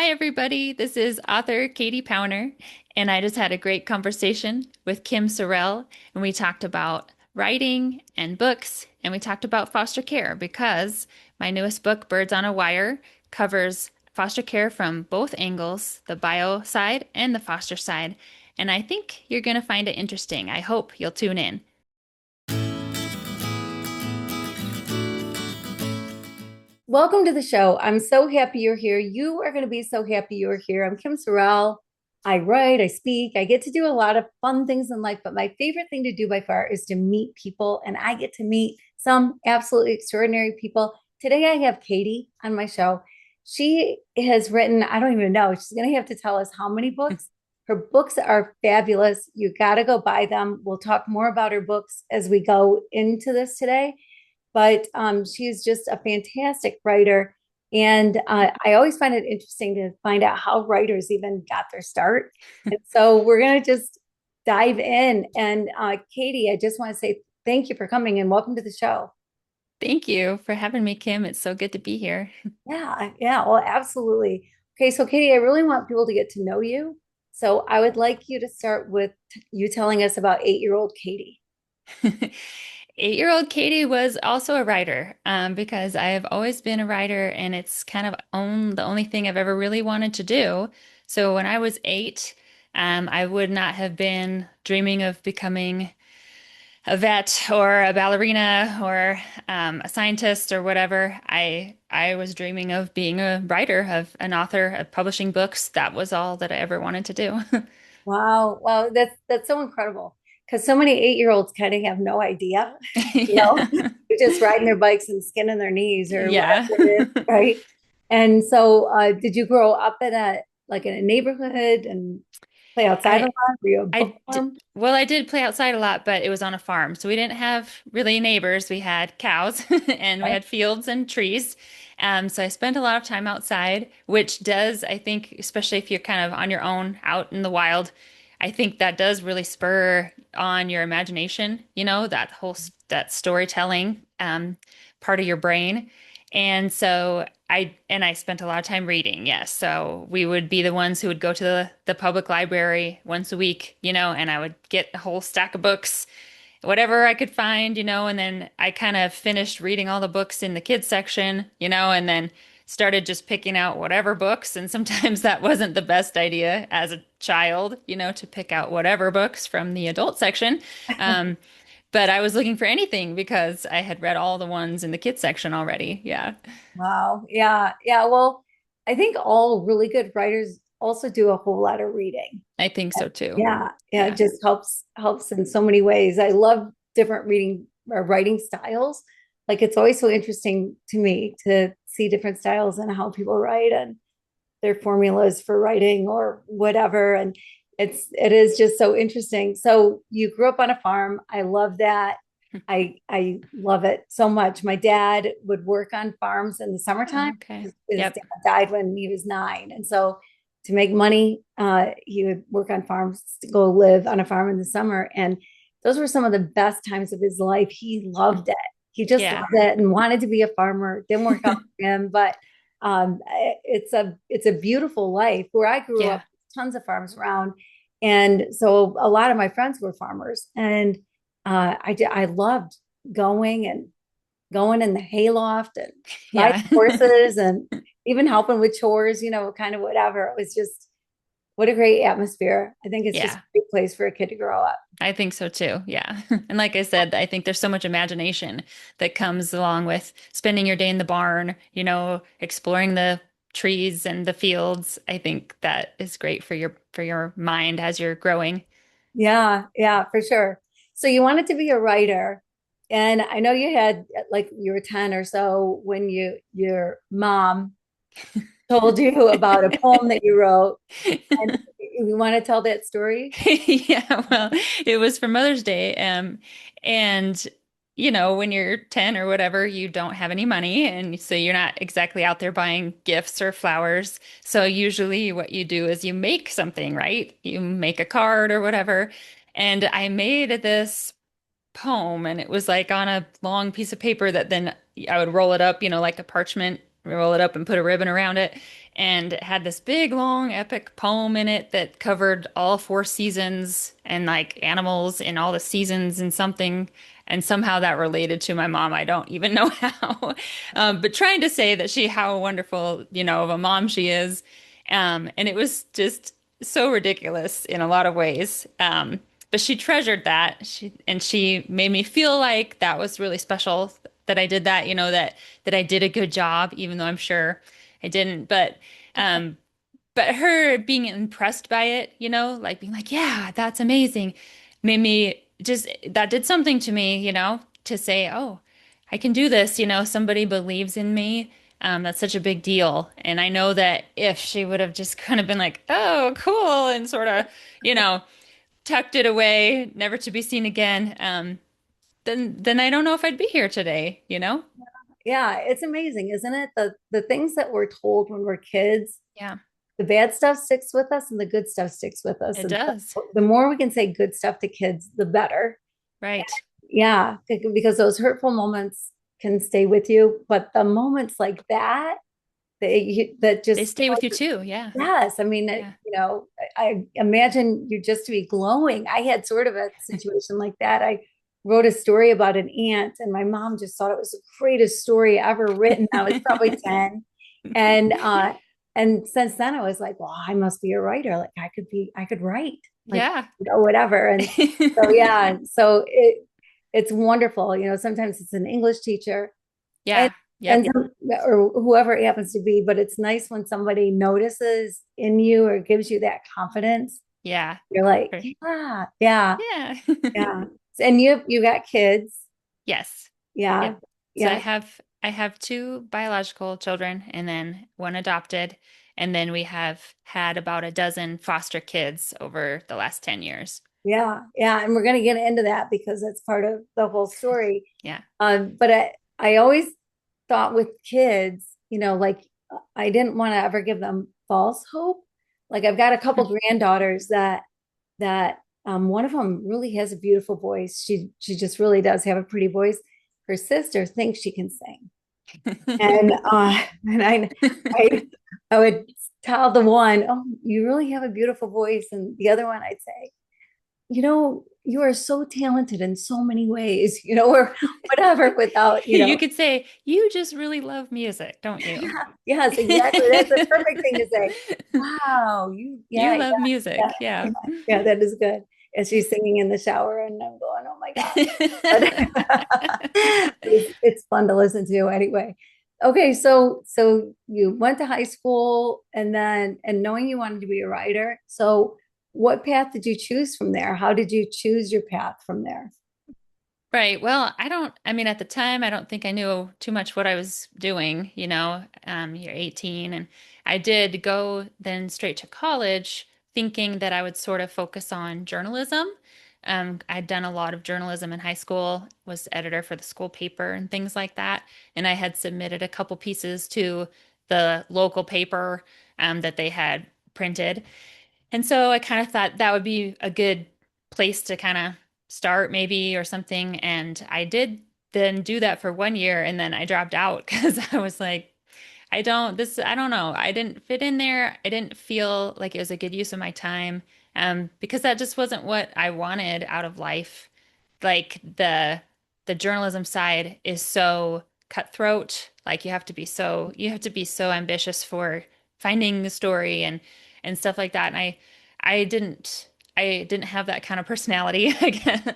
Hi, everybody. This is author Katie Powner, and I just had a great conversation with Kim Sorrelle, and we talked about writing and books, and we talked about foster care because my newest book, Birds on a Wire, covers foster care from both angles, the bio side and the foster side. And I think you're going to find it interesting. I hope you'll tune in. Welcome to the show. I'm so happy you're here. You are going to be so happy you're here. I'm Kim Sorrelle. I write, I speak, I get to do a lot of fun things in life, but my favorite thing to do by far is to meet people, and I get to meet some absolutely extraordinary people. Today I have Katie on my show. She has written, I don't even know, she's going to have to tell us how many books. Her books are fabulous. You got to go buy them. We'll talk more about her books as we go into this today, but she's just a fantastic writer. And I always find it interesting to find out how writers even got their start. And so we're going to just dive in. And Katie, I just want to say thank you for coming and welcome to the show. Thank you for having me, Kim. It's so good to be here. Yeah, yeah, well, absolutely. Okay, so Katie, I really want people to get to know you. So I would like you to start with you telling us about 8-year-old Katie. 8-year-old Katie was also a writer because I have always been a writer and it's kind of the only thing I've ever really wanted to do. So when I was 8, I would not have been dreaming of becoming a vet or a ballerina or a scientist or whatever. I was dreaming of being a writer, of an author, of publishing books. That was all that I ever wanted to do. Wow, wow, that's so incredible because so many 8-year-olds kind of have no idea, Yeah. they're just riding their bikes and skinning their knees or whatever Yeah. it is, right? And so, did you grow up in a neighborhood and play outside a I lot? Were you a bookworm? well, I did play outside a lot, but it was on a farm. So we didn't have really neighbors. We had cows and we Right? had fields and trees. So I spent a lot of time outside, which does, I think, especially if you're kind of on your own out in the wild, I think that does really spur on your imagination, that storytelling part of your brain. And so I spent a lot of time reading, yes. So we would be the ones who would go to the public library once a week, and I would get a whole stack of books, whatever I could find, and then I kind of finished reading all the books in the kids section, and then started just picking out whatever books. And sometimes that wasn't the best idea as a child, to pick out whatever books from the adult section. Um, but I was looking for anything because I had read all the ones in the kids section already. Yeah. Wow. Yeah. Yeah. Well, I think all really good writers also do a whole lot of reading. I think so too. Yeah. Yeah. It Yeah. just helps in so many ways. I love different reading or writing styles. Like it's always so interesting to me to see different styles and how people write and their formulas for writing or whatever. And it is just so interesting. So you grew up on a farm. I love that. I love it so much. My dad would work on farms in the summertime. Oh, okay. His Yep. dad died when he was 9, and so to make money, he would work on farms to go live on a farm in the summer. And those were some of the best times of his life. He loved it. He just Yeah. loved it and wanted to be a farmer. Didn't work out for him, but it's a beautiful life. Where I grew up, Yeah. tons of farms around, and so a lot of my friends were farmers, and I loved going and going in the hayloft and riding Yeah. horses and even helping with chores, kind of whatever. It was just what a great atmosphere. I think it's just a Yeah. great place for a kid to grow up. I think so too. Yeah. And like I said, I think there's so much imagination that comes along with spending your day in the barn, exploring the trees and the fields. I think that is great for your mind as you're growing. Yeah, yeah, for sure. So you wanted to be a writer, and I know you had like you were 10 or so when your mom told you about a poem that you wrote, and you want to tell that story? Yeah, well, it was for Mother's Day. And when you're 10 or whatever, you don't have any money, and so you're not exactly out there buying gifts or flowers. So usually what you do is you make something, right? You make a card or whatever. And I made this poem, and it was like on a long piece of paper that then I would roll it up, like a parchment roll it up and put a ribbon around it. And it had this big, long, epic poem in it that covered all four seasons and like animals in all the seasons and something. And somehow that related to my mom. I don't even know how. But trying to say that how wonderful, of a mom she is. And it was just so ridiculous in a lot of ways. But she treasured that. She made me feel like that was really special that I did that, that I did a good job, even though I'm sure I didn't. Um, but her being impressed by it, like being like, yeah, that's amazing, made me just that did something to me, to say, oh, I can do this, somebody believes in me. That's such a big deal. And I know that if she would have just kind of been like, oh, cool, and sort of, you know, tucked it away, never to be seen again, then I don't know if I'd be here today, Yeah, it's amazing, isn't it? The things that we're told when we're kids, Yeah, the bad stuff sticks with us and the good stuff sticks with us. it And does. so the more we can say good stuff to kids, the better. Right. Yeah, because those hurtful moments can stay with you, but the moments like that, that They just, stay with you too. Yeah. yes, I mean, Yeah. I imagine you just to be glowing. I had sort of a situation like that. I wrote a story about an ant, and my mom just thought it was the greatest story ever written. I was probably 10. And and since then I was like, well, I must be a writer. Like I could write, like, Yeah. whatever. And so yeah, so it's wonderful. Sometimes it's an English teacher and Yeah. Yep. or whoever it happens to be, but it's nice when somebody notices in you or gives you that confidence. Yeah. You're like, For- yeah, yeah, Yeah. yeah. And you got kids. Yes. Yeah, Yep. So yeah, I have two biological children and then one adopted. And then we have had about a dozen foster kids over the last 10 years. yeah, yeah. And we're gonna get into that because it's part of the whole story. Yeah. But I always thought with kids, like I didn't want to ever give them false hope. Like I've got a couple granddaughters that one of them really has a beautiful voice. She just really does have a pretty voice. Her sister thinks she can sing, and and I I would tell the one, oh, you really have a beautiful voice, and the other one I'd say, you are so talented in so many ways, or whatever without, You could say, you just really love music, don't you? yeah, yes, exactly. That's a perfect thing to say. Wow, You yeah, love yeah, music. yeah, Yeah. yeah, that is good. And she's singing in the shower, and I'm going, oh my God. But it's fun to listen to anyway. Okay, so you went to high school and knowing you wanted to be a writer. So what path did you choose from there? How did you choose your path from there? Right. Well, I mean, at the time, I don't think I knew too much what I was doing, you're 18 and I did go then straight to college thinking that I would sort of focus on journalism. I'd done a lot of journalism in high school, was editor for the school paper and things like that. And I had submitted a couple pieces to the local paper, that they had printed. And so I kind of thought that would be a good place to kind of start maybe or something. And I did then do that for 1 year and then I dropped out because I was like, I don't know. I didn't fit in there. I didn't feel like it was a good use of my time, because that just wasn't what I wanted out of life. Like the journalism side is so cutthroat. Like you have to be so ambitious for finding the story and stuff like that. And I I didn't have that kind of personality again.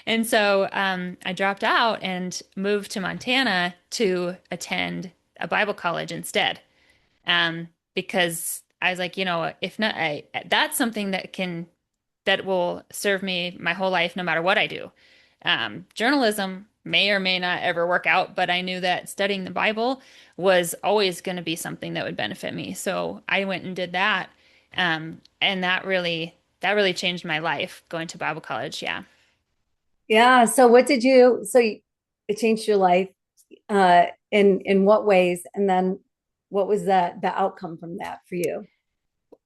And so I dropped out and moved to Montana to attend a Bible college instead. Because I was like, if not, that's something that will serve me my whole life, no matter what I do. Journalism may or may not ever work out, but I knew that studying the Bible was always going to be something that would benefit me. So I went and did that. And that really changed my life going to Bible college. Yeah. Yeah. So it changed your life in what ways? And then what was the outcome from that for you?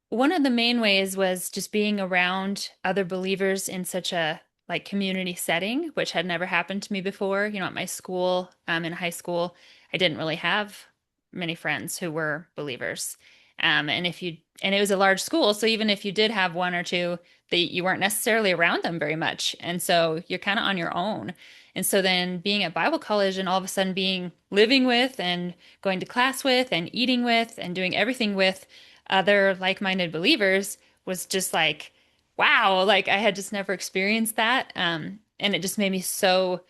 One of the main ways was just being around other believers in such a like community setting, which had never happened to me before. At my school, in high school, I didn't really have many friends who were believers. And it was a large school, so even if you did have one or two, you weren't necessarily around them very much. And so you're kind of on your own. And so then being at Bible college and all of a sudden being living with and going to class with and eating with and doing everything with other like-minded believers was just like, wow, like I had just never experienced that. And it just made me so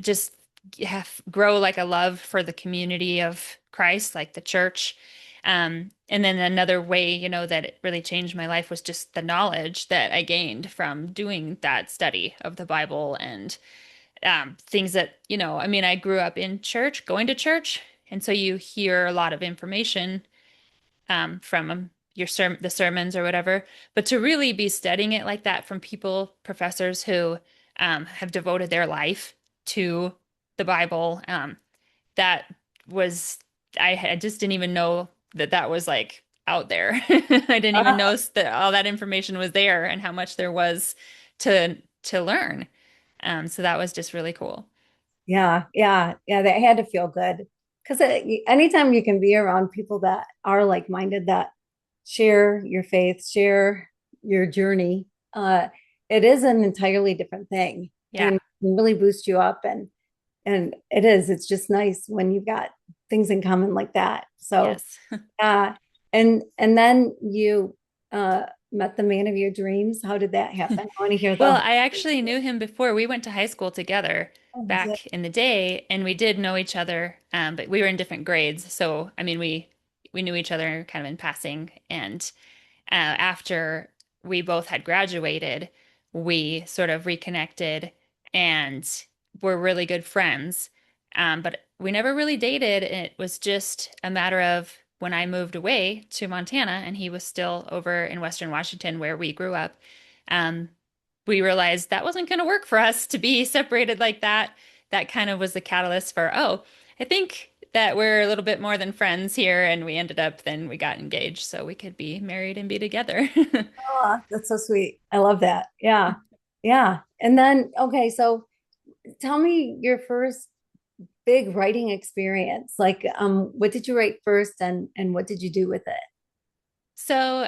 just grow like a love for the community of Christ, like the church. And then another way, that it really changed my life was just the knowledge that I gained from doing that study of the Bible and things that, I mean, I grew up in church, going to church. And so you hear a lot of information from the sermons or whatever. But to really be studying it like that from people, professors who have devoted their life to the Bible, that was, I just didn't even know that that was like out there. I didn't even know that all that information was there and how much there was to learn. So that was just really cool. Yeah, yeah, yeah. That had to feel good because anytime you can be around people that are like-minded, that share your faith, share your journey, it is an entirely different thing Yeah. and can really boost you up. And it is. It's just nice when you've got things in common like that. So, Yes. and then you met the man of your dreams. How did that happen? I want to hear the Well, whole I actually knew him before. We went to high school together story. back in the day, and we did know each other, but we were in different grades. So, I mean, we knew each other kind of in passing. And after we both had graduated, we sort of reconnected and were really good friends. But we never really dated. It was just a matter of when I moved away to Montana and he was still over in Western Washington where we grew up. Um, we realized that wasn't going to work for us to be separated like that. That kind of was the catalyst for, oh, I think that we're a little bit more than friends here. And we ended up, then we got engaged so we could be married and be together. Oh, that's so sweet. I love that. Yeah. Yeah. And then, okay, so tell me your first big writing experience. Like, what did you write first and what did you do with it? So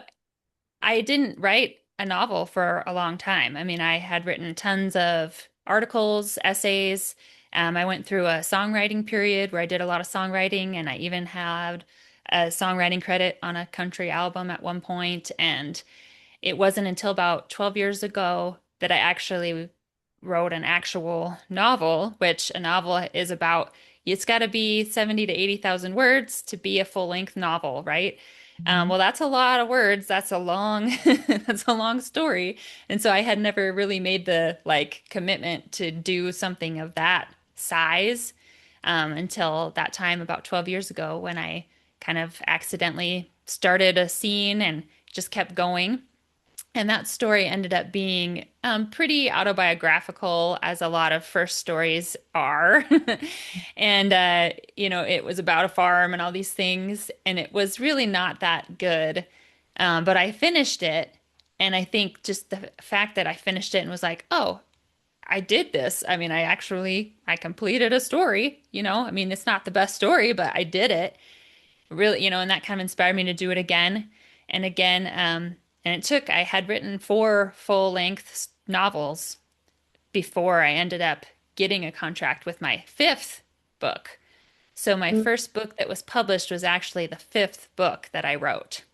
I didn't write a novel for a long time. I mean, I had written tons of articles, essays. I went through a songwriting period where I did a lot of songwriting, and I even had a songwriting credit on a country album at one point. And it wasn't until about 12 years ago that I actually wrote an actual novel, which a novel is about, it's got to be 70 to 80,000 words to be a full-length novel, right? Mhm. Well, that's a lot of words. That's a long, that's a long story. And so I had never really made the like commitment to do something of that size until that time about 12 years ago when I kind of accidentally started a scene and just kept going. And that story ended up being pretty autobiographical, as a lot of first stories are. And, it was about a farm and all these things, and it was really not that good. But I finished it, and I think just the fact that I finished it and was like, oh, I did this. I mean, I completed a story, I mean, it's not the best story, but I did it really, and that kind of inspired me to do it again and again. And I had written four full-length novels before I ended up getting a contract with my fifth book. So my first book that was published was actually the fifth book that I wrote.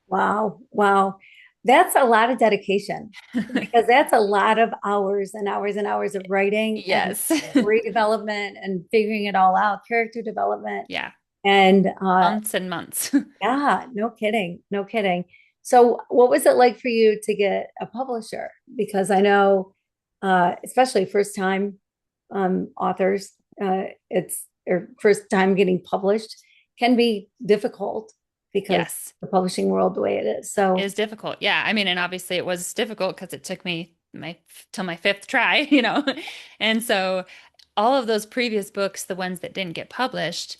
Wow. Wow. That's a lot of dedication because that's a lot of hours and hours and hours of writing and Yes. story development and figuring it all out, character development. Yeah. And Months and months. yeah, no kidding. No kidding. So, what was it like for you to get a publisher? Because I know, especially first time authors, it's or first time getting published can be difficult because Yes. the publishing world the way it is. It So, is difficult. Yeah. I mean, and obviously it was difficult because it took me till my fifth try, And so all of those previous books, the ones that didn't get published,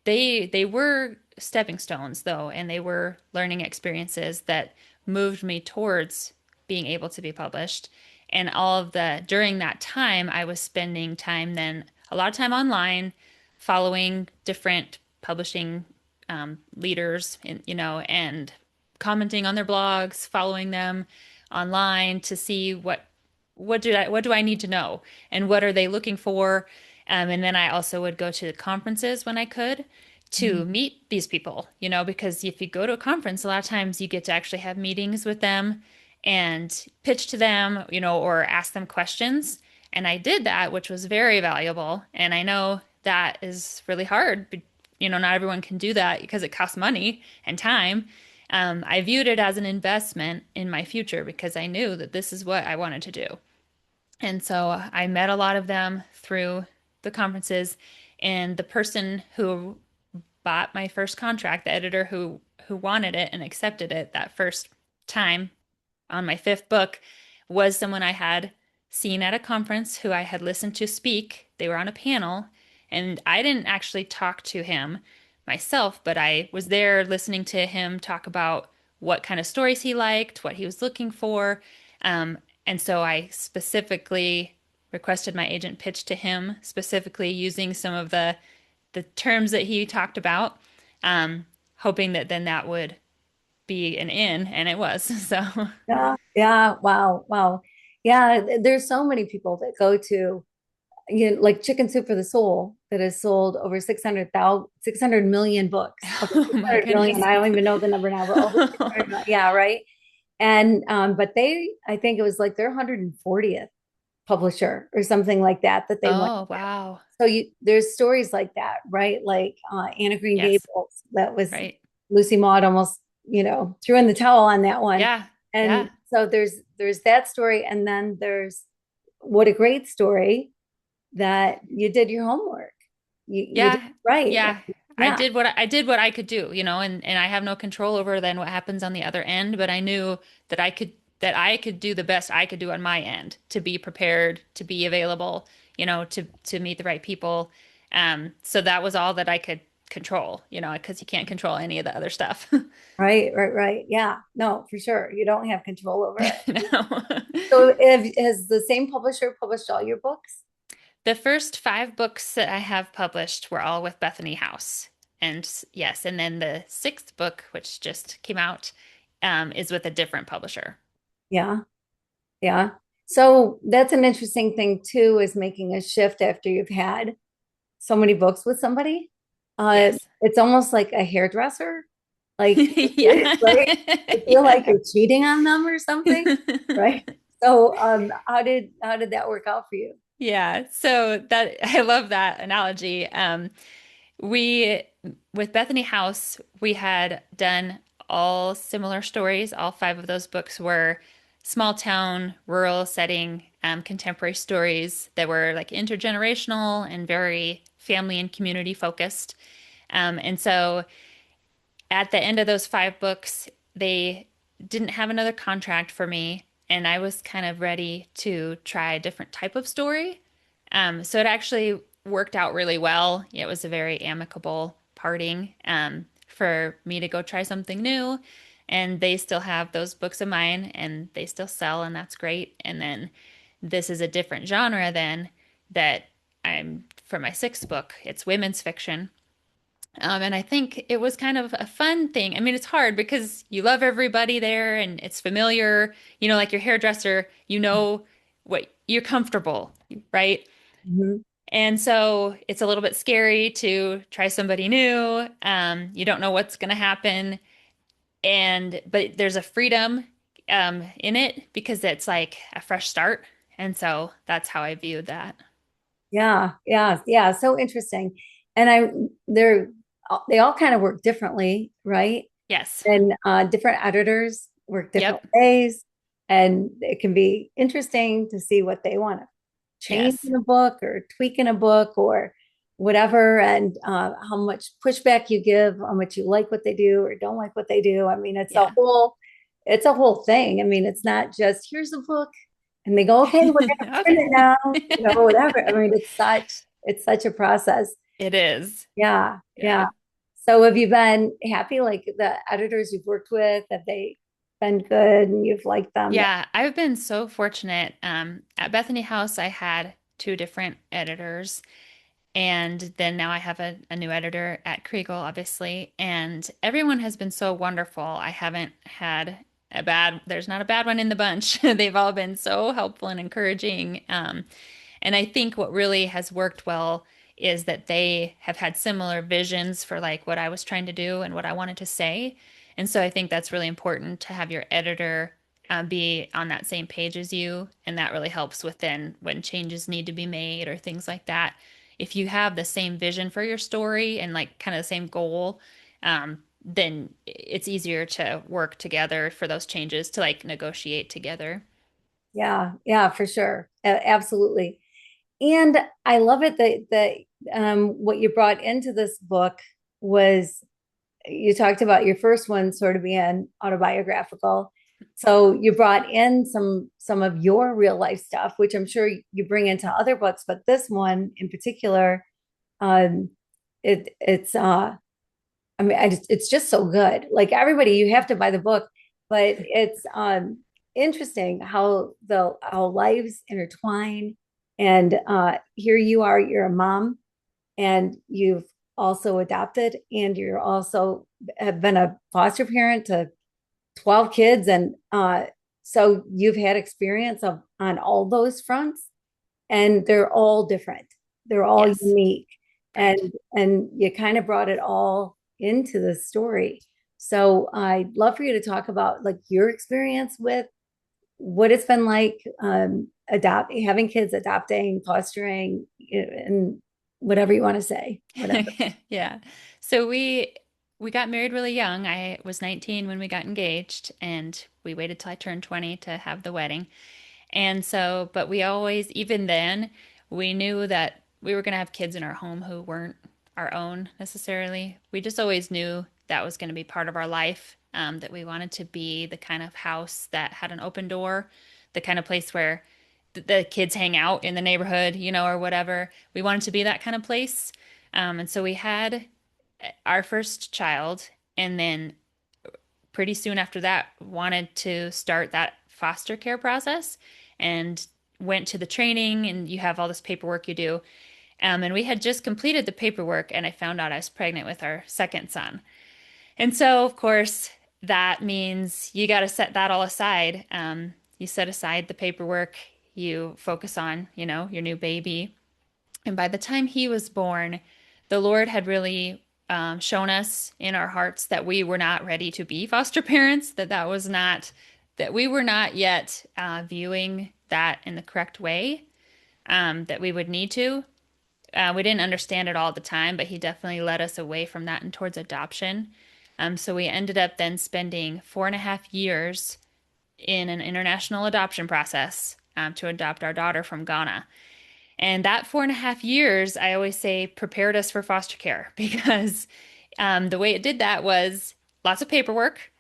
they were stepping stones though, and they were learning experiences that moved me towards being able to be published. And during that time, I was spending time then a lot of time online, following different publishing leaders, and commenting on their blogs, following them online to see what do I need to know and what are they looking for. And then I also would go to conferences when I could to Mhm. meet these people, because if you go to a conference, a lot of times you get to actually have meetings with them and pitch to them, or ask them questions. And I did that, which was very valuable. And I know that is really hard. Not everyone can do that because it costs money and time. I viewed it as an investment in my future because I knew that this is what I wanted to do. And so I met a lot of them through the conferences. And the person who bought my first contract, the editor who wanted it and accepted it that first time on my fifth book, was someone I had seen at a conference who I had listened to speak. They were on a panel, and I didn't actually talk to him myself, but I was there listening to him talk about what kind of stories he liked, what he was looking for. And so I specifically requested my agent pitch to him, specifically using some of the terms that he talked about, hoping that then that would be an in, and it was. So, Yeah, yeah, wow, wow. Yeah, there's so many people that go to, like Chicken Soup for the Soul that has sold over 600 million books. Over oh my 600 million. goodness. I don't even know the number now, but over 600 million. Yeah, right. And but I think it was like their 140th publisher or something like that they went. Oh, wow. So there's stories like that, right? Like Anna Green Yes, Gables, that was right. Lucy Maud almost, threw in the towel on that one. Yeah, And yeah, so there's that story, and then there's what a great story that you did your homework. You did yeah, right. yeah. Yeah, I did what I could do, and I have no control over then what happens on the other end, but I knew that I could do the best I could do on my end to be prepared, to be available, to meet the right people. So that was all that I could control, because you can't control any of the other stuff. right, right, right. Yeah, no, for sure. You don't have control over it. No. So has the same publisher published all your books? The first five books that I have published were all with Bethany House. And yes, and then the sixth book, which just came out, is with a different publisher. Yeah. Yeah. So that's an interesting thing too, is making a shift after you've had so many books with somebody. Yes. It's almost like a hairdresser. Like, Yeah. right? I feel like Yeah. you're cheating on them or something, right? So, how did that work out for you? Yeah. So that I love that analogy. We, with Bethany House, we had done all similar stories. All five of those books were small town, rural setting, contemporary stories that were like intergenerational and very family and community focused. And so at the end of those five books, they didn't have another contract for me, and I was kind of ready to try a different type of story. So it actually worked out really well. It was a very amicable parting for me to go try something new. And they still have those books of mine and they still sell, and that's great. And then this is a different genre then that I'm for my sixth book. It's women's fiction. And I think it was kind of a fun thing. I mean, it's hard because you love everybody there and it's familiar, like your hairdresser, what you're comfortable, right? Mhm. And so it's a little bit scary to try somebody new. You don't know what's going to happen. But there's a freedom in it because it's like a fresh start. And so that's how I viewed that. Yeah, yeah, yeah. So interesting. And they all kind of work differently, right? Yes. And different editors work different Yep. ways, and it can be interesting to see what they want to change Yes. in a book or tweak in a book or whatever, and how much pushback you give, how much you like what they do or don't like what they do. I mean, Yeah. it's a whole thing. I mean, it's not just here's a book and they go, okay, we're gonna print it Okay. now, whatever. I mean, it's such a process. It is. Yeah, yeah. Yeah. So have you been happy? Like the editors you've worked with, have they been good and you've liked them? Yeah, I've been so fortunate. At Bethany House, I had two different editors, And then now I have a new editor at Kriegel, obviously, and everyone has been so wonderful. I haven't had there's not a bad one in the bunch. They've all been so helpful and encouraging. And I think what really has worked well is that they have had similar visions for like what I was trying to do and what I wanted to say. And so I think that's really important to have your editor be on that same page as you. And that really helps with then when changes need to be made or things like that. If you have the same vision for your story and like kind of the same goal, then it's easier to work together for those changes to like negotiate together. Yeah, yeah, for sure. Absolutely. And I love it that what you brought into this book was you talked about your first one sort of being autobiographical. So you brought in some of your real life stuff, which I'm sure you bring into other books, but this one in particular, um, it's I mean, it's just so good. Like everybody, you have to buy the book, but it's interesting how the how lives intertwine. And here you are, you're a mom, and you've also adopted, and you're also have been a foster parent to 12 kids, and so you've had experience of on all those fronts, and they're all different. They're all Yes, unique, and right. you kind of brought it all into the story. So I'd love for you to talk about like your experience with what it's been like having kids, adopting, fostering, and whatever you want to say, whatever. Yeah. So we got married really young. I was 19 when we got engaged, and we waited till I turned 20 to have the wedding. And so, but we always, even then, we knew that we were going to have kids in our home who weren't our own necessarily. We just always knew that was going to be part of our life, that we wanted to be the kind of house that had an open door, the kind of place where the kids hang out in the neighborhood, or whatever. We wanted to be that kind of place. And so we had our first child, and then pretty soon after that wanted to start that foster care process and went to the training, and you have all this paperwork you do. And we had just completed the paperwork, and I found out I was pregnant with our second son. And so, of course, that means you got to set that all aside. You set aside the paperwork, you focus on, your new baby. And by the time he was born, the Lord had really shown us in our hearts that we were not ready to be foster parents, that was not, that we were not yet viewing that in the correct way, that we would need to. We didn't understand it all at the time, but he definitely led us away from that and towards adoption. So we ended up then spending 4.5 years in an international adoption process to adopt our daughter from Ghana. And that 4.5 years, I always say, prepared us for foster care because the way it did that was lots of paperwork,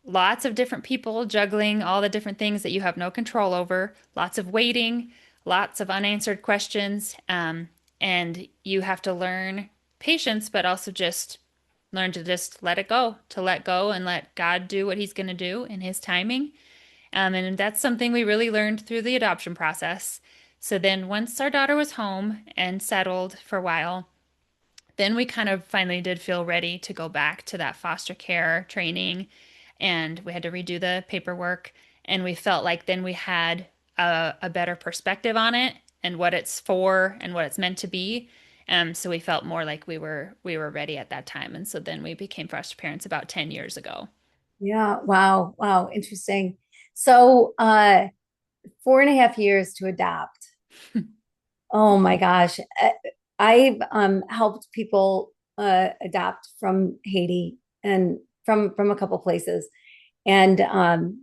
lots of different people juggling all the different things that you have no control over, lots of waiting, lots of unanswered questions. And you have to learn patience, but also just learn to just let it go, to let go and let God do what he's going to do in his timing. And that's something we really learned through the adoption process. So then, once our daughter was home and settled for a while, then we kind of finally did feel ready to go back to that foster care training. And we had to redo the paperwork. And we felt like then we had a better perspective on it and what it's for and what it's meant to be. So we felt more like we were ready at that time. And so then we became foster parents about 10 years ago. Yeah, wow, wow, interesting. So 4.5 years to adopt. Oh my gosh. I've helped people adopt from Haiti and from a couple places. And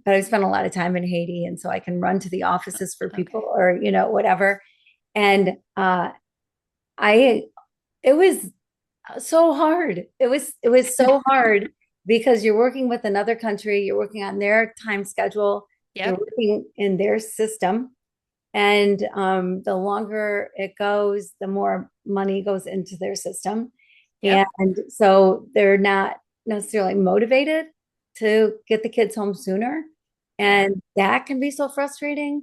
but I spent a lot of time in Haiti, and so I can run to the offices for people Okay. or whatever. And I it was so hard. It was so hard because you're working with another country, you're working on their time schedule, you're Yep. working in their system. And the longer it goes, the more money goes into their system. Yep. And so they're not necessarily motivated to get the kids home sooner. Yeah. And that can be so frustrating.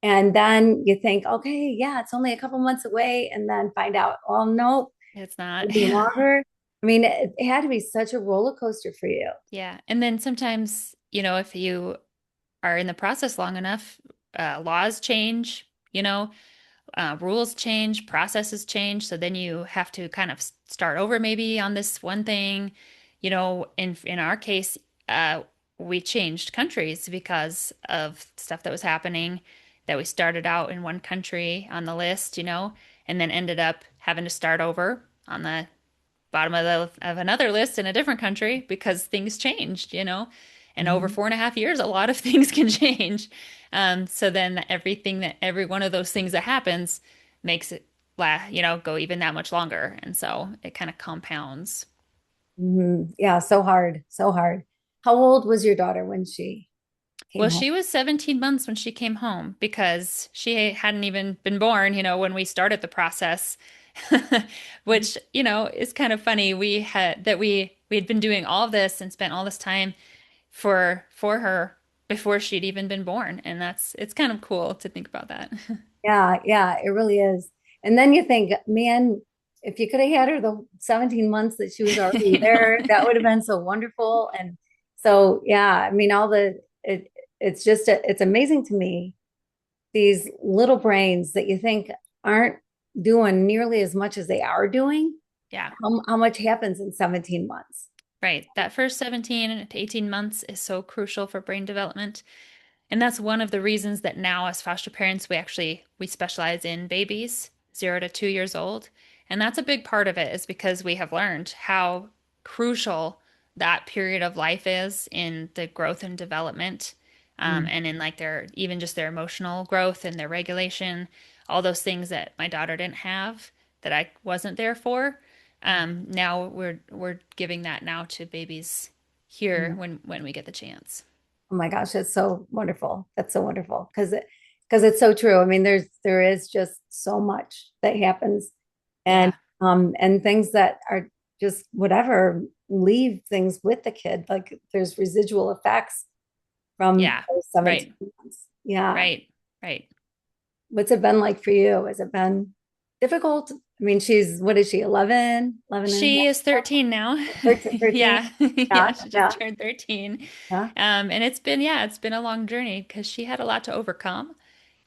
And then you think, okay, yeah, it's only a couple months away, and then find out, oh no, It's not. it'll be longer. I mean, it had to be such a roller coaster for you. Yeah. And then sometimes, if you are in the process long enough, laws change, rules change, processes change. So then you have to kind of start over maybe on this one thing. In our case, uh, we changed countries because of stuff that was happening, that we started out in one country on the list, and then ended up having to start over on the bottom of another list in a different country because things changed, And over Mhm. 4.5 years, a lot of things can change. So then every one of those things that happens makes it go even that much longer. And so it kind of compounds. Yeah, so hard, so hard. How old was your daughter when she came Well, home? she was 17 months when she came home because she hadn't even been born, when we started the process, which, is kind of funny. We had been doing all of this and spent all this time for her before she'd even been born, and it's kind of cool to think about that. Yeah, yeah, it really is. And then you think, man, if you could have had her the 17 months that she was already I know. there, that would have been so wonderful. And so, yeah, I mean, it's just, it's amazing to me, these little brains that you think aren't doing nearly as much as they are doing, Yeah. how much happens in 17 months. Right. That first 17 to 18 months is so crucial for brain development. And that's one of the reasons that now as foster parents we specialize in babies 0 to 2 years old. And that's a big part of it is because we have learned how crucial that period of life is in the growth and development, Mm. and in like their even just their emotional growth and their regulation, all those things that my daughter didn't have that I wasn't there for. Now we're giving that now to babies here Mm. when we get the chance. Oh my gosh, that's so wonderful. That's so wonderful because it's so true. I mean, there is just so much that happens, and Yeah. and things that are just whatever leave things with the kid. Like there's residual effects from Yeah, those 17 right, months. Yeah. right, right. What's it been like for you? Has it been difficult? I mean, what is she, 11, 11 and She is 13 now. a half, 13? Yeah, Yeah, yeah, she just yeah, turned 13. yeah, And it's been a long journey because she had a lot to overcome.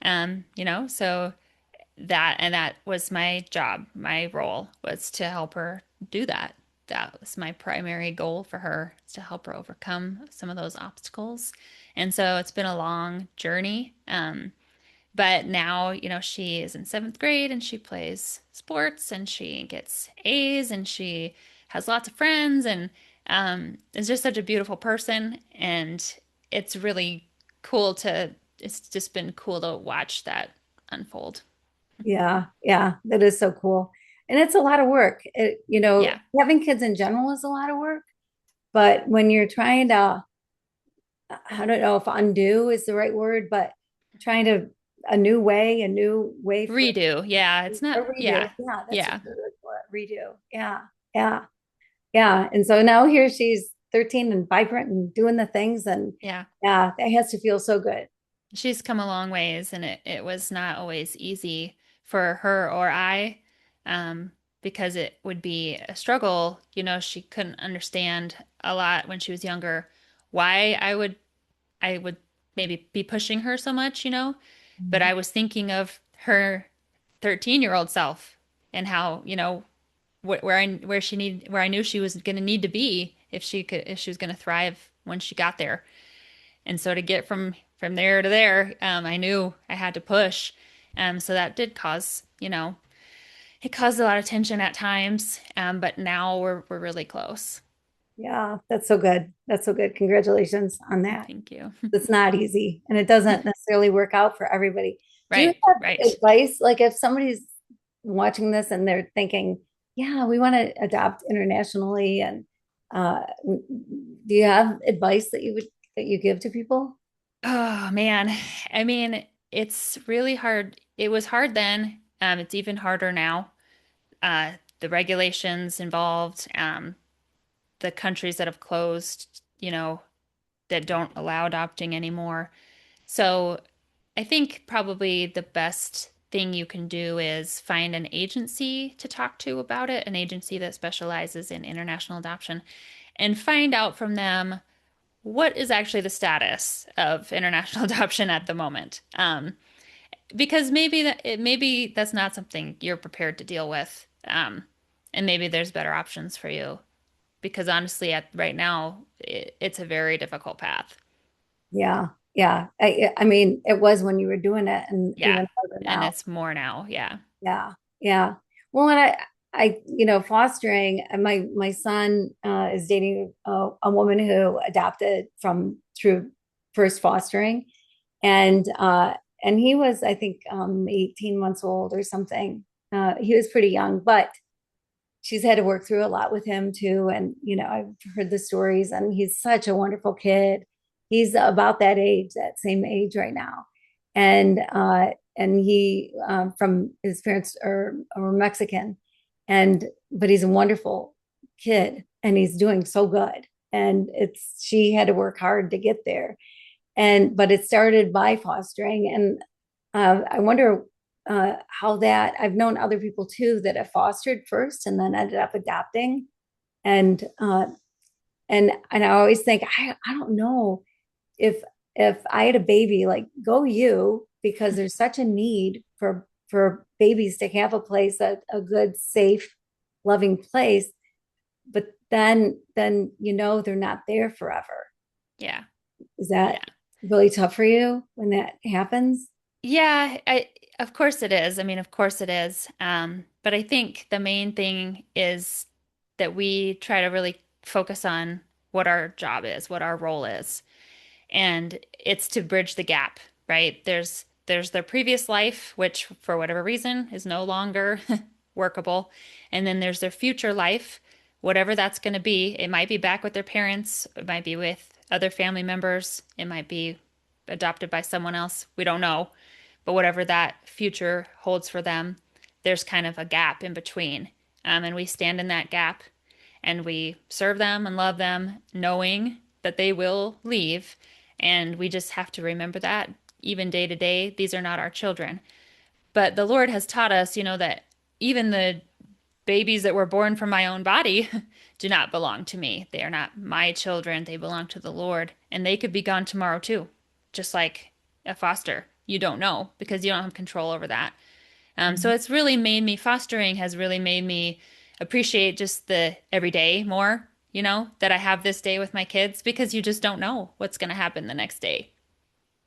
So that was my job. My role was to help her do that. That was my primary goal for her, is to help her overcome some of those obstacles. And so it's been a long journey. But now, she is in seventh grade and she plays sports and she gets A's and she has lots of friends and is just such a beautiful person. And it's really it's just been cool to watch that unfold. yeah, yeah. That is so cool. And it's a lot of work. Yeah. Having kids in general is a lot of work, but when you're trying to, I don't know if undo is the right word, but trying to a new way for Redo. Yeah. It's a not, redo. yeah. Yeah, that's a Yeah. good word for it. Redo. Yeah, yeah, yeah. And so now here she's 13 and vibrant and doing the things, and Yeah. yeah, that has to feel so good. She's come a long ways, and it was not always easy for her or I, because it would be a struggle. She couldn't understand a lot when she was younger why I would maybe be pushing her so much, but Mhm. I was thinking of her 13-year-old self and how, where I knew she was going to need to be if she was going to thrive when she got there. And so to get from there to there, I knew I had to push. So that did cause, it caused a lot of tension at times. But now we're really close. Yeah, that's so good. That's so good. Congratulations on that. Thank you. It's not easy and it doesn't necessarily work out for everybody. Do you Right, have right. advice? Like if somebody's watching this and they're thinking, yeah, we want to adopt internationally and do you have advice that you give to people? Oh man. I mean, it's really hard. It was hard then. It's even harder now. The regulations involved, the countries that have closed, that don't allow adopting anymore. So I think probably the best thing you can do is find an agency to talk to about it, an agency that specializes in international adoption, and find out from them what is actually the status of international adoption at the moment. Because maybe that's not something you're prepared to deal with, and maybe there's better options for you. Because honestly, at right now, it's a very difficult path. Yeah. Yeah. I mean, it was when you were doing it and Yeah, even harder and now. it's more now. Yeah. Yeah. Yeah. Well, and fostering, my son is dating a woman who adopted from through first fostering. And he was, I think, 18 months old or something. He was pretty young, but she's had to work through a lot with him too. And, I've heard the stories, and he's such a wonderful kid. He's about that age, that same age right now. And he, from his parents are Mexican, but he's a wonderful kid and he's doing so good. And she had to work hard to get there. But it started by fostering. And I wonder how that I've known other people too that have fostered first and then ended up adopting. And and I always think I don't know if I had a baby, like go you, because there's such a need for babies to have a place, a good, safe, loving place. But then they're not there forever. Yeah. Is Yeah. that really tough for you when that happens? Yeah, of course it is. I mean, of course it is. But I think the main thing is that we try to really focus on what our job is, what our role is. And it's to bridge the gap, right? There's their previous life, which for whatever reason is no longer workable. And then there's their future life, whatever that's going to be. It might be back with their parents, it might be with other family members, it might be adopted by someone else. We don't know. But whatever that future holds for them, there's kind of a gap in between. And we stand in that gap and we serve them and love them, knowing that they will leave. And we just have to remember that even day to day, these are not our children. But the Lord has taught us, that even the babies that were born from my own body do not belong to me. They are not my children. They belong to the Lord. And they could be gone tomorrow too, just like a foster. You don't know because you don't have control over that. So it's really made me, fostering has really made me appreciate just the everyday more, that I have this day with my kids because you just don't know what's going to happen the next day.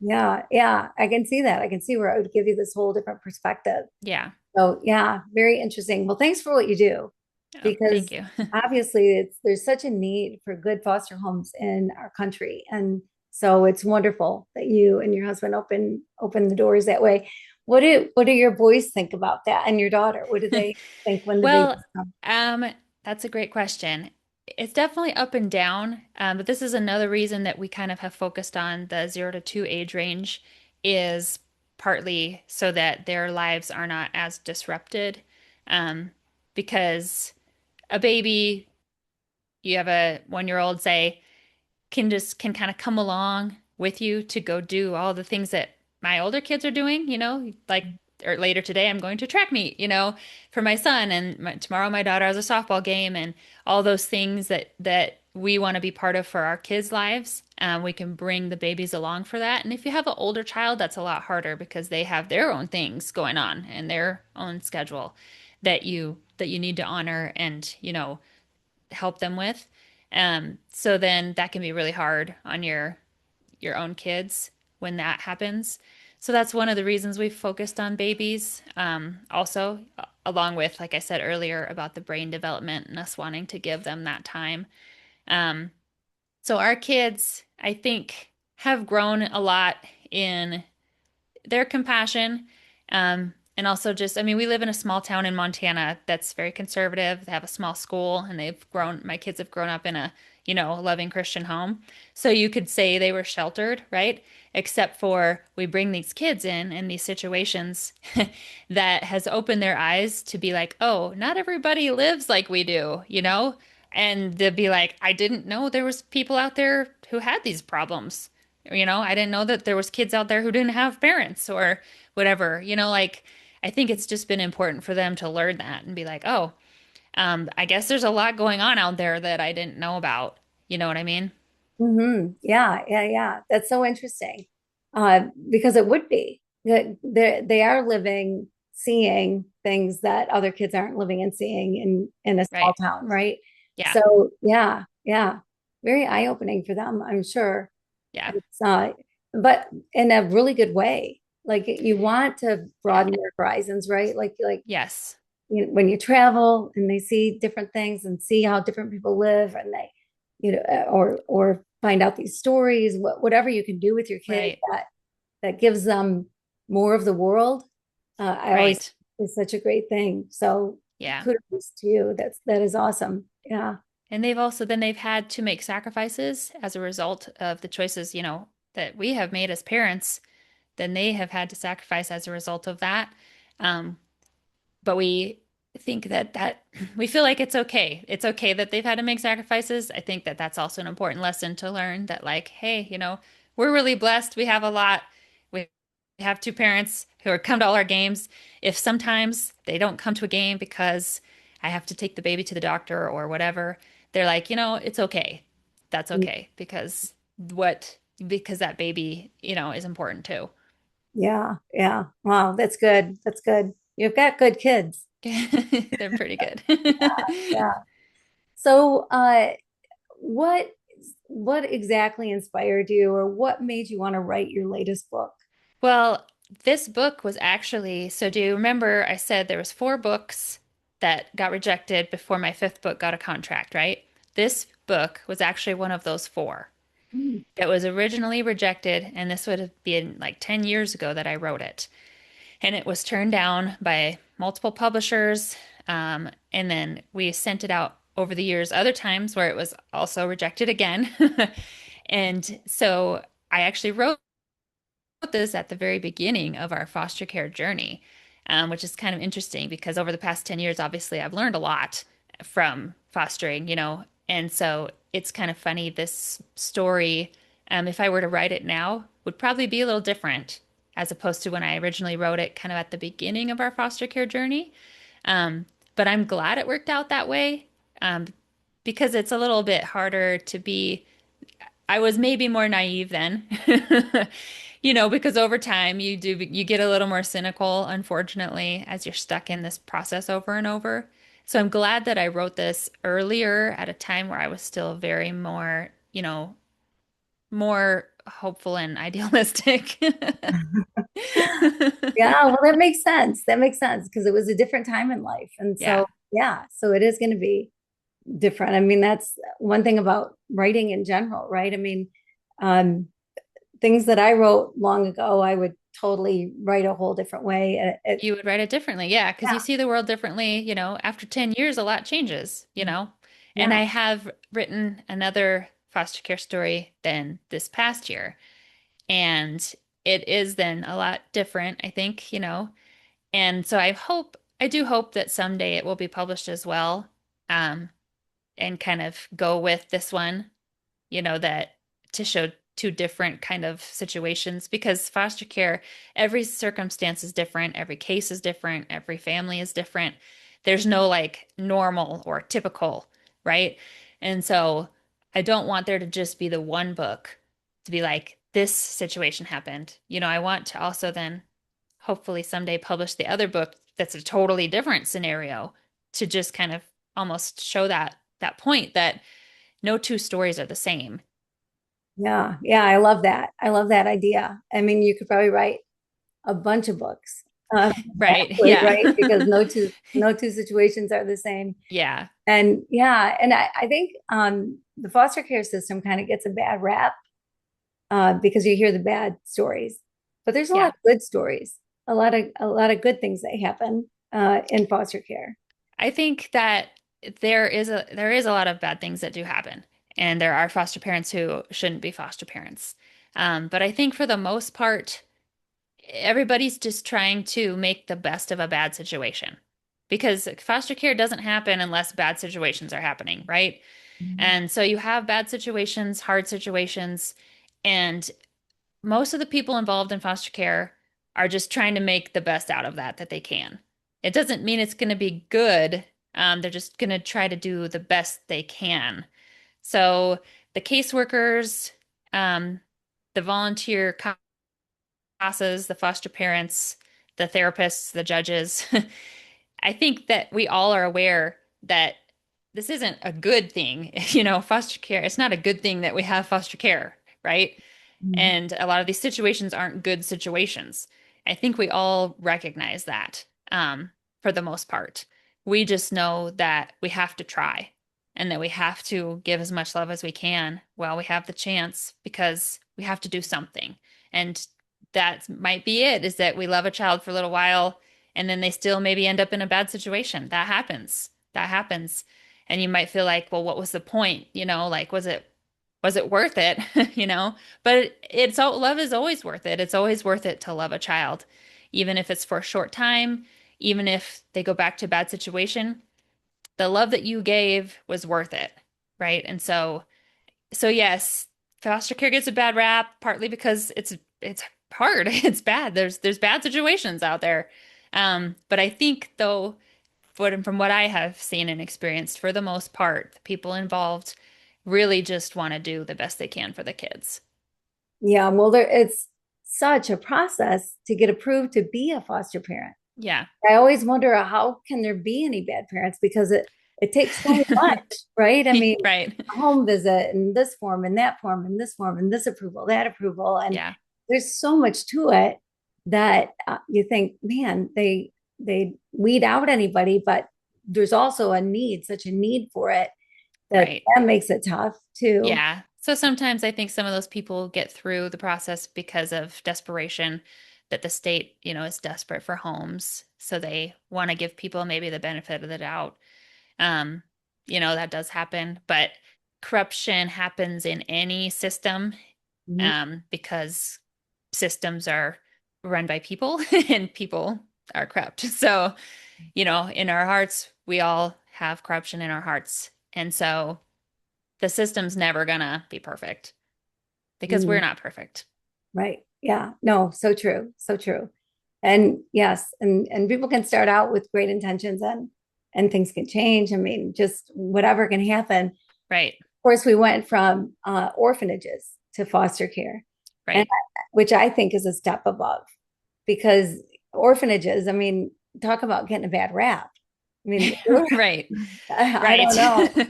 Yeah, yeah, I can see that. I can see where it would give you this whole different perspective. Yeah. So, yeah, very interesting. Well, thanks for what you do, Oh, thank because you. obviously there's such a need for good foster homes in our country. And so it's wonderful that you and your husband open the doors that way. What do your boys think about that, and your daughter? What do they think when the babies Well, come? um, that's a great question. It's definitely up and down, but this is another reason that we kind of have focused on the 0 to 2 age range is partly so that their lives are not as disrupted. Um, because a baby, you have a 1 year old, say, can kind of come along with you to go do all the things that my older kids are doing, like or later today I'm going to track meet, for my son and tomorrow my daughter has a softball game and all those things that we want to be part of for our kids' lives. We can bring the babies along for that. And if you have an older child, that's a lot harder because they have their own things going on and their own schedule that you need to honor and, help them with. So then that can be really hard on your own kids when that happens. So that's one of the reasons we've focused on babies. Also, along with, like I said earlier, about the brain development and us wanting to give them that time. Um, so our kids, I think, have grown a lot in their compassion. And also just, I mean, we live in a small town in Montana that's very conservative. They have a small school and my kids have grown up in a, loving Christian home. So you could say they were sheltered, right? Except for we bring these kids in these situations that has opened their eyes to be like, oh, not everybody lives like we do, And they'll be like, I didn't know there was people out there who had these problems. I didn't know that there was kids out there who didn't have parents or whatever. Like I think it's just been important for them to learn that and be like, oh, I guess there's a lot going on out there that I didn't know about. You know what I mean? Yeah, yeah, yeah. That's so interesting. Because it would be that they are living, seeing things that other kids aren't living and seeing in a small Right. town, right? Yeah. So yeah, yeah. Very eye-opening for them, I'm sure. Yeah. It's but in a really good way. Like you want to Yeah. broaden their horizons, right? Like Yes. when you travel and they see different things and see how different people live and they or find out these stories, whatever you can do with your kids Right. that gives them more of the world. I always Right. is such a great thing. So Yeah. kudos to you. That is awesome. Yeah. And they've had to make sacrifices as a result of the choices, that we have made as parents, then they have had to sacrifice as a result of that. Um, but we think that we feel like it's okay. It's okay that they've had to make sacrifices. I think that that's also an important lesson to learn that like, hey, we're really blessed. We have a lot. We have two parents who are come to all our games. If sometimes they don't come to a game because I have to take the baby to the doctor or whatever, they're like, it's okay. That's okay because that baby, is important too. Yeah. Yeah. Wow. That's good. That's good. You've got good kids. They're pretty good. Yeah. So, what what exactly inspired you, or what made you want to write your latest book? Well, this book was actually, so do you remember I said there was four books that got rejected before my fifth book got a contract, right? This book was actually one of those four Mm. that was originally rejected, and this would have been like 10 years ago that I wrote it. And it was turned down by multiple publishers. And then we sent it out over the years, other times where it was also rejected again. And so I actually wrote this at the very beginning of our foster care journey, which is kind of interesting because over the past 10 years, obviously, I've learned a lot from fostering, and so it's kind of funny. This story, if I were to write it now, would probably be a little different as opposed to when I originally wrote it kind of at the beginning of our foster care journey. Um, but I'm glad it worked out that way um, because it's a little bit harder to be. I was maybe more naive then. Because over time you get a little more cynical, unfortunately, as you're stuck in this process over and over. So I'm glad that I wrote this earlier at a time where I was still very more, more hopeful and idealistic. Yeah, well, that makes sense. That makes sense because it was a different time in life. And Yeah, so, yeah, so it is going to be different. I mean, that's one thing about writing in general, right? I mean, um, things that I wrote long ago, I would totally write a whole different way. you would write it differently. Yeah, because you Yeah, see the world differently, after 10 years a lot changes. And yeah, I have written another foster care story than this past year. And it is then a lot different, I think. And so I do hope that someday it will be published as well, um, and kind of go with this one, that to show two different kind of situations because foster care, every circumstance is different, every case is different, every family is different. There's no like normal or typical, right? And so I don't want there to just be the one book to be like, this situation happened. I want to also then hopefully someday publish the other book that's a totally different scenario to just kind of almost show that point that no two stories are the same. yeah, yeah. I love that. I love that idea. I mean, you could probably write a bunch of books, Right. actually, Yeah. right? Because no two situations are the same. Yeah. And yeah, and I think the foster care system kind of gets a bad rap because you hear the bad stories, but there's a lot Yeah. of good stories, a lot of good things that happen in foster care. I think that there is a lot of bad things that do happen, and there are foster parents who shouldn't be foster parents. But I think for the most part, everybody's just trying to make the best of a bad situation because foster care doesn't happen unless bad situations are happening, right? Mhm. And so you have bad situations, hard situations, and most of the people involved in foster care are just trying to make the best out of that they can. It doesn't mean it's going to be good. They're just going to try to do the best they can. So the caseworkers, um, the volunteer CASAs, the foster parents, the therapists, the judges, I think that we all are aware that this isn't a good thing. Foster care, it's not a good thing that we have foster care, right? Mhm. And a lot of these situations aren't good situations. I think we all recognize that, for the most part. We just know that we have to try and that we have to give as much love as we can while we have the chance because we have to do something. And that might be it, is that we love a child for a little while and then they still maybe end up in a bad situation. That happens. That happens. And you might feel like, well, what was the point? Like, was it worth it? You know, but it's all love is always worth it. It's always worth it to love a child, even if it's for a short time, even if they go back to a bad situation. The love that you gave was worth it, right? And so yes, foster care gets a bad rap partly because it's hard. It's bad. There's bad situations out there. But I think though, from what I have seen and experienced, for the most part, the people involved really just want to do the best they can for the kids. Yeah, well, it's such a process to get approved to be a foster parent. Yeah. I always wonder how can there be any bad parents because it takes so much, right? I mean, Right. a home visit and this form and that form and this form and this approval, that approval, and Yeah. there's so much to it that you think, man, they weed out anybody, but there's also such a need for it that Right. that makes it tough too. Yeah. So sometimes I think some of those people get through the process because of desperation, that the state, is desperate for homes. So they want to give people maybe the benefit of the doubt. Um, that does happen, but corruption happens in any system, Mhm. because systems are run by people and people are corrupt. So, in our hearts, we all have corruption in our hearts. And so the system's never gonna be perfect because we're Mhm. not perfect. Right. Yeah. No, so true. So true. And yes, and people can start out with great intentions and things can change. I mean, just whatever can happen. Of Right. course, we went from orphanages to foster care, and Right. which I think is a step above because orphanages, I mean, talk about getting a bad rap. I mean, Right. I Right. don't know.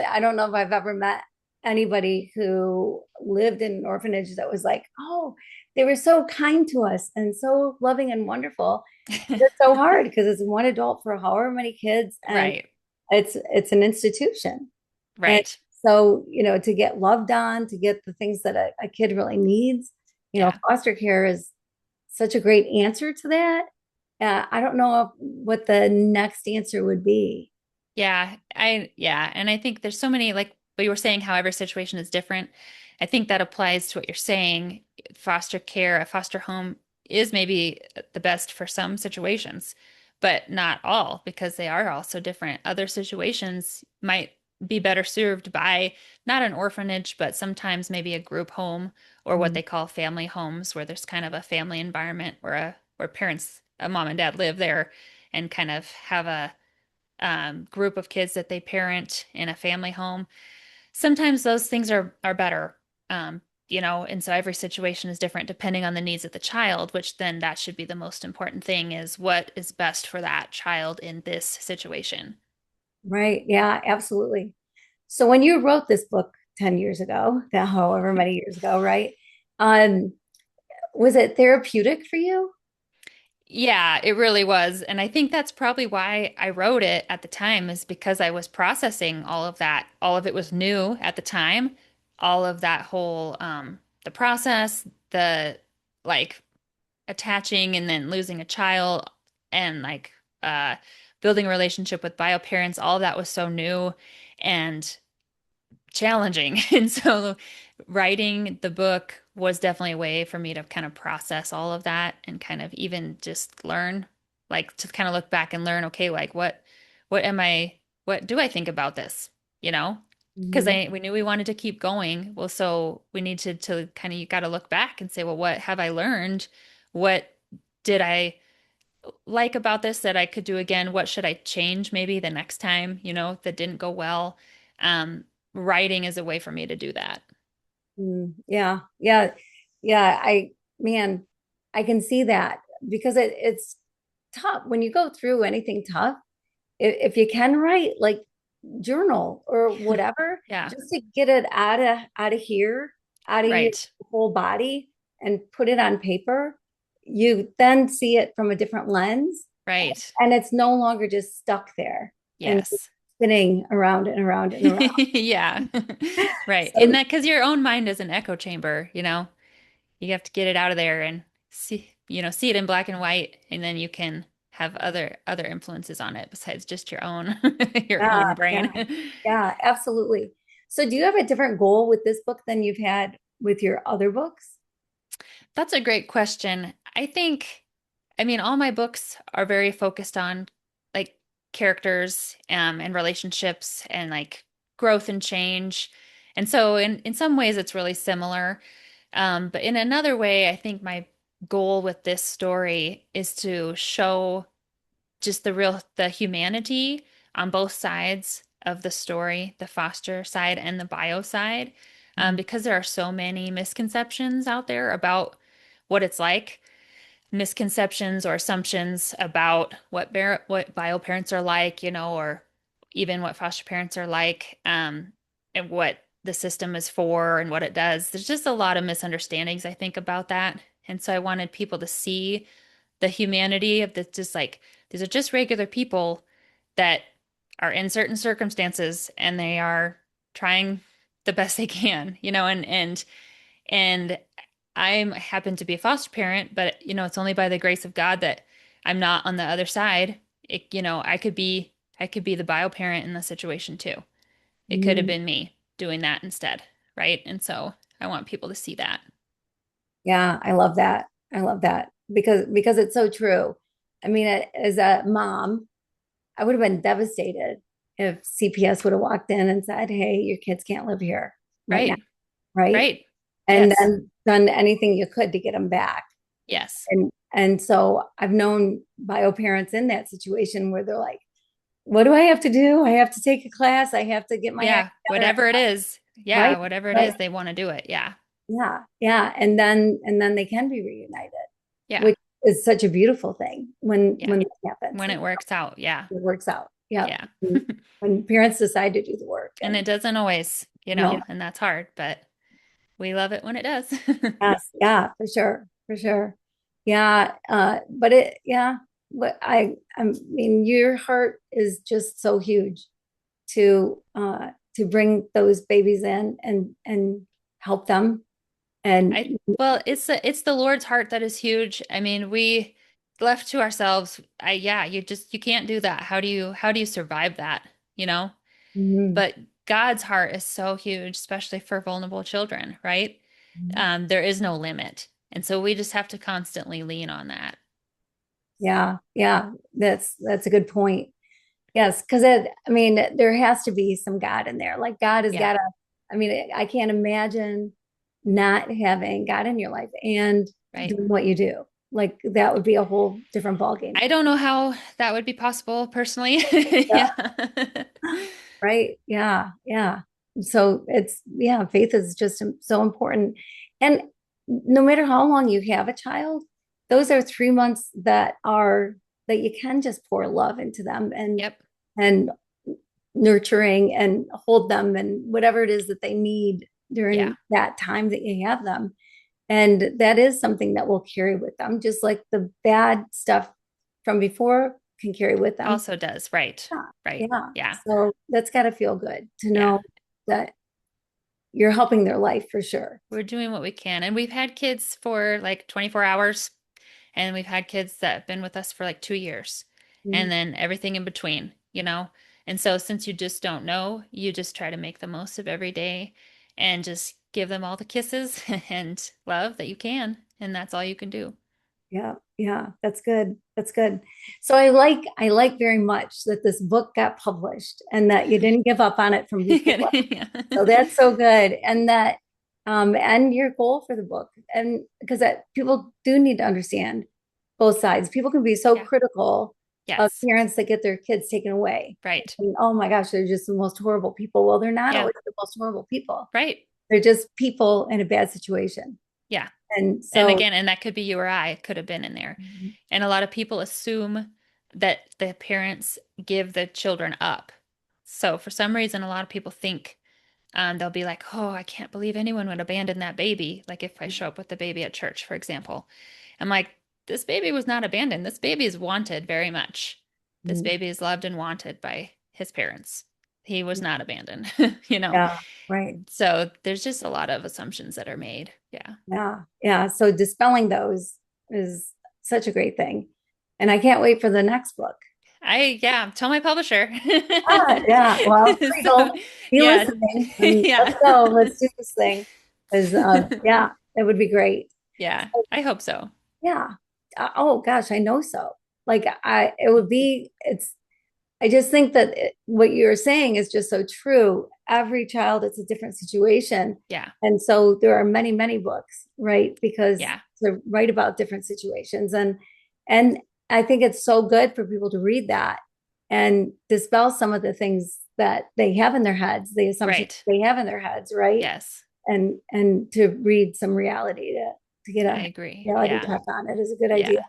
I don't know if I've ever met anybody who lived in an orphanage that was like, oh, they were so kind to us and so loving and wonderful. It's so hard because it's one adult for however many kids, and Right. it's an institution. And Right. so, to get loved on, to get the things that a kid really needs, Yeah. foster care is such a great answer to that. I don't know what the next answer would be. Yeah. And I think there's so many, like what you were saying, how every situation is different. I think that applies to what you're saying. Foster care, a foster home is maybe the best for some situations, but not all because they are all so different. Other situations might be better served by not an orphanage, but sometimes maybe a group home or what Mhm. they call family homes, where there's kind of a family environment where parents, a mom and dad live there and kind of have a group of kids that they parent in a family home. Sometimes those things are better. And so every situation is different depending on the needs of the child, which then that should be the most important thing is what is best for that child in this situation. Right. Yeah, absolutely. So when you wrote this book 10 years ago, that however many years ago, right? Um, was it therapeutic for you? Yeah, it really was. And I think that's probably why I wrote it at the time, is because I was processing all of that. All of it was new at the time. All of that whole the process, the like attaching and then losing a child and like uh building a relationship with bio parents, all of that was so new and challenging. And so writing the book was definitely a way for me to kind of process all of that and kind of even just learn, like to kind of look back and learn, okay, like what do I think about this? You know? because Mhm. I we knew we wanted to keep going. Well, so we needed to kind of, you got to look back and say, well, what have I learned? What did I like about this that I could do again? What should I change maybe the next time, that didn't go well? Um, Writing is a way for me to do that. Yeah, yeah, yeah. Man, I can see that because it's tough when you go through anything tough. If you can write, like journal or whatever, Yeah, just to get it out of here, out of your right, whole body, and put it on paper, you then see it from a different lens, right. and it's no longer just stuck there and Yes. spinning around and around and around. Yeah. Right. And So that because your own mind is an echo chamber. You have to get it out of there and see it in black and white, and then you can have other influences on it besides just your own your yeah, own yeah, brain. yeah, absolutely. So do you have a different goal with this book than you've had with your other books? That's a great question. I mean, all my books are very focused on like characters and relationships and like growth and change. And so in some ways it's really similar. But in another way, I think my goal with this story is to show just the humanity on both sides of the story, the foster side and the bio side, because there are so many misconceptions out there about what it's like, misconceptions or assumptions about what bio parents are like, or even what foster parents are like, and what the system is for and what it does. There's just a lot of misunderstandings, I think, about that. And so I wanted people to see the humanity of this, just like these are just regular people that are in certain circumstances and they are trying the best they can, and I happen to be a foster parent, but it's only by the grace of God that I'm not on the other side. I could be the bio parent in the situation too. It could have Mhm. been me doing that instead, right? And so I want people to see that. Yeah, I love that. I love that because it's so true. I mean, as a mom, I would have been devastated if CPS would have walked in and said, "Hey, your kids can't live here right now," Right. right? Right. And Yes. then done anything you could to get them back. Yes. And so I've known bio parents in that situation where they're like, "What do I have to do? I have to take a class. I have to get my act Yeah. together." Whatever it is. Yeah. Right? Whatever it Right. is, they want to do it. Yeah. Yeah, yeah, and then they can be reunited, Yeah. which is such a beautiful thing Yeah. when that happens When and it works out. Yeah. it works out. Yeah, Yeah. when parents decide to do the work And and it doesn't always, no, and that's hard, but we love it when it does. yes, yeah, for sure, for sure. Yeah, yeah, but I mean, your heart is just so huge to bring those babies in and help them and Well, it's the Lord's heart that is huge. I mean, we left to ourselves, yeah, you can't do that. How do you survive that, you know? Mhm. But God's heart is so huge, especially for vulnerable children, right? There is no limit. And so we just have to constantly lean on that. Yeah, yeah, that's a good point. Yes, because I mean, there has to be some God in there. Like God has Yeah, got to, I mean, I can't imagine not having God in your life and right. doing what you do. Like that would be a whole different ballgame. I don't know how that would be possible personally. Yeah. Yeah. Right. Yeah. Yeah. So yeah, faith is just so important. And no matter how long you have a child, those are 3 months that you can just pour love into them Yep. and nurturing and hold them and whatever it is that they need Yeah. during that time that you have them. And that is something that will carry with them, just like the bad stuff from before can carry with them. Also does. Right. Yeah. Right. Yeah. Yeah. So that's got to feel good to Yeah. know that you're helping their life for sure. We're doing what we can. And we've had kids for like 24 hours, and we've had kids that have been with us for like 2 years, Mhm. and then everything in between. And so since you just don't know, you just try to make the most of every day and just give them all the kisses and love that you can. And that's all you can do. Yeah, yeah, that's good. That's good. So I like very much that this book got published and that you didn't give up on it from before. Yeah. So that's so good. And that and your goal for the book. And because that people do need to understand both sides. People can be so Yeah. critical of Yes. parents that get their kids taken away. Right. And, oh my gosh, they're just the most horrible people. Well, they're not Yeah. always the most horrible people. Right. They're just people in a bad situation. Yeah. And And so again, and that could be you or I, it could have been in there. And a lot of people assume that the parents give the children up. So for some reason, a lot of people think they'll be like, oh, I can't believe anyone would abandon that baby. Like if I show up with the baby at church, for example. I'm like, this baby was not abandoned. This baby is wanted very much. This Mhm. baby is loved and wanted by his parents. He was not abandoned, you know? Yeah, right. So there's just a lot of assumptions that are made. Yeah. Yeah, yeah. So dispelling those is such a great thing. And I can't wait for the next book. Yeah, tell my publisher. Yeah. Well, So, Kriegel, be yeah. listening and let's Yeah. go. Let's do this thing. Because yeah, it would be great. Yeah, I hope so. Yeah. Oh gosh, I know so. Like it would be, I just think that what you're saying is just so true. Every child, it's a different situation. Yeah. And so there are many, many books, right? Because Yeah. they write about different situations. And I think it's so good for people to read that and dispel some of the things that they have in their heads, the assumptions Right. they have in their heads, right? Yes. And to read some reality to get I a agree. reality Yeah. check on it is a good idea.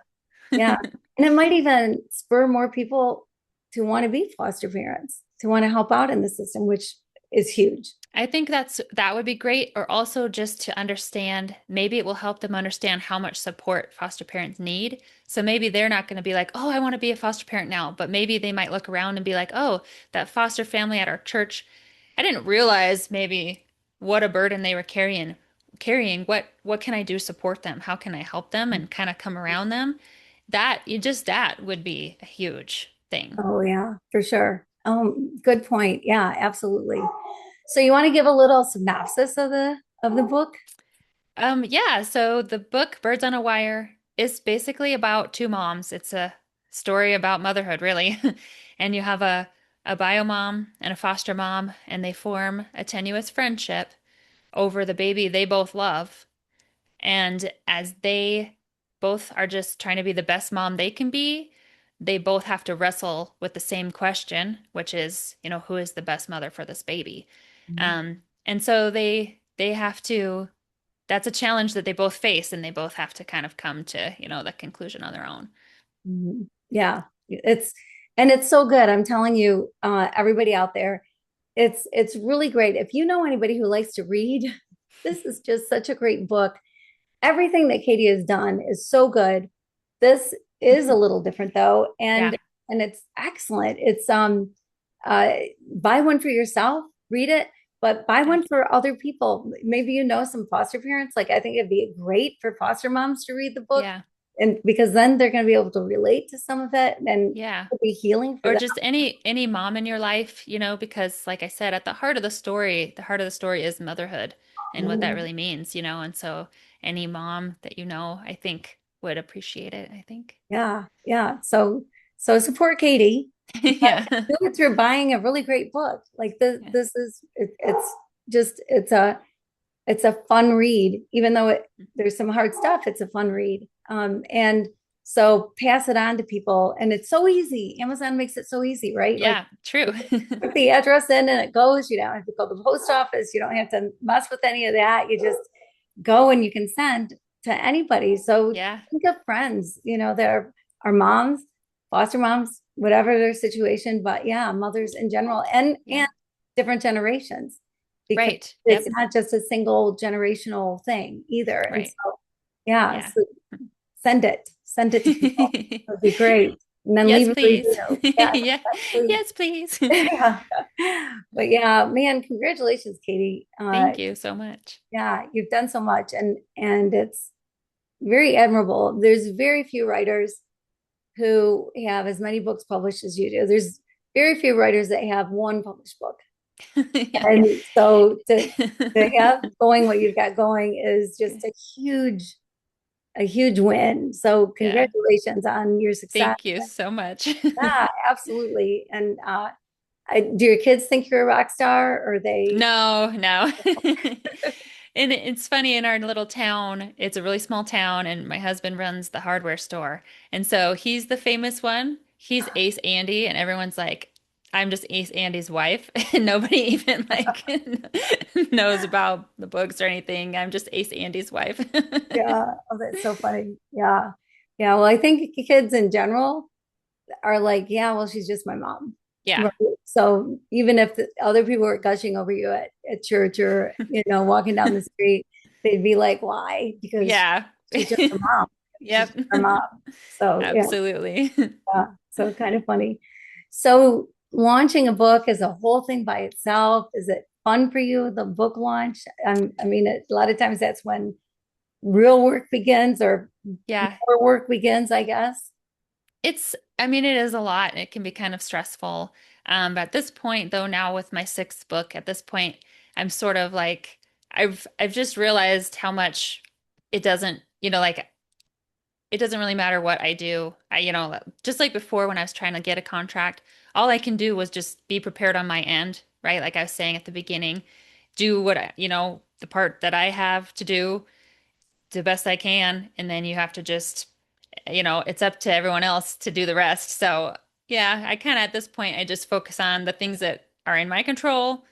Yeah. Yeah. And it might even spur more people to want to be foster parents, to want to help out in the system, which is huge. I think that would be great, or also just to understand, maybe it will help them understand how much support foster parents need. So maybe they're not going to be like, "Oh, I want to be a foster parent now," but maybe they might look around and be like, "Oh, that foster family at our church, I didn't realize maybe what a burden they were carrying. What can I do to support them? How can I help them and kind of come around them?" That would be a huge thing. Oh yeah, for sure. Good point. Yeah, absolutely. So you want to give a little synopsis of the book? Yeah, so the book Birds on a Wire is basically about two moms. It's a story about motherhood, really. And you have a bio mom and a foster mom, and they form a tenuous friendship over the baby they both love. And as they both are just trying to be the best mom they can be, they both have to wrestle with the same question, which is, who is the best mother for this baby? And so they have to that's a challenge that they both face and they both have to kind of come to, the conclusion on their own. Mhm. Yeah, it's so good. I'm telling you, everybody out there, it's really great. If you know anybody who likes to read, this is just such a great book. Everything that Katie has done is so good. This is a little different though, Yeah. and it's excellent. It's uh buy one for yourself, read it, but buy Yeah. one for other people. Maybe you know some foster parents. Like I think it'd be great for foster moms to read the book, Yeah. and because then they're going to be able to relate to some of it, and Yeah. it'll be healing for Or them. just any mom in your life, because like I said, at the heart of the story is motherhood and what that Mm, really means, and so any mom that I think would appreciate it, I think. yeah, yeah. So support Katie, but Yeah. do it through buying a really great book. Like Yeah. this is it's just it's a fun read, even though there's some hard stuff. It's a fun read, and so pass it on to people, and it's so easy. Amazon makes it so easy, right? Like Yeah, true. put the address in and it goes. You don't have to go to the post office. You don't have to mess with any of that. You just go and you can send to anybody. So Yeah. think of friends, that are moms, foster moms, whatever their situation, but yeah, mothers in general and Yeah. different generations because Right. it's Yep. not just a single generational thing either. And Right. so yeah, Yeah. so send it to people. It would be great. And then Yes, leave a please. review. Yes, Yeah. please. Yes, please. Yeah. But yeah, man, congratulations, Katie. Thank you so much. Yeah, you've done so much and it's very admirable. There's very few writers who have as many books published as you do. There's very few writers that have one published book. Yeah. And so to have going what you've got going is just a huge a huge win. So Yeah. congratulations on your success. Thank you so much. Yeah, absolutely. And do your kids think you're a rock star or they? No, no. And it's funny in our little town, it's a really small town, and my husband runs the hardware store. And so he's the famous one. He's Ace Andy, and everyone's like, I'm just Ace Andy's wife. And nobody even like knows about the books or anything. I'm just Ace Andy's wife. Yeah. Oh, that's so funny. Yeah. Yeah. Well, I think kids in general are like, yeah, well, she's just my mom. Yeah. Right. So even if the other people were gushing over you at church or, walking down the street, they'd be like, why? Because Yeah. she's just our mom. She's Yep. just our mom. So yeah, Absolutely. yeah. So kind of funny. So launching a book is a whole thing by itself. Is it fun for you, the book launch? I mean, a lot of times that's when real work begins or Yeah. more work begins, I guess. I mean, it is a lot and it can be kind of stressful. But at this point, though, now with my sixth book, at this point, I'm sort of like, I've just realized how much it doesn't, like it doesn't really matter what I do. Just like before when I was trying to get a contract, all I can do was just be prepared on my end, right? Like I was saying at the beginning, do what the part that I have to do the best I can, and then you have to just it's up to everyone else to do the rest. So, yeah, I kind of at this point, I just focus on the things that are in my control,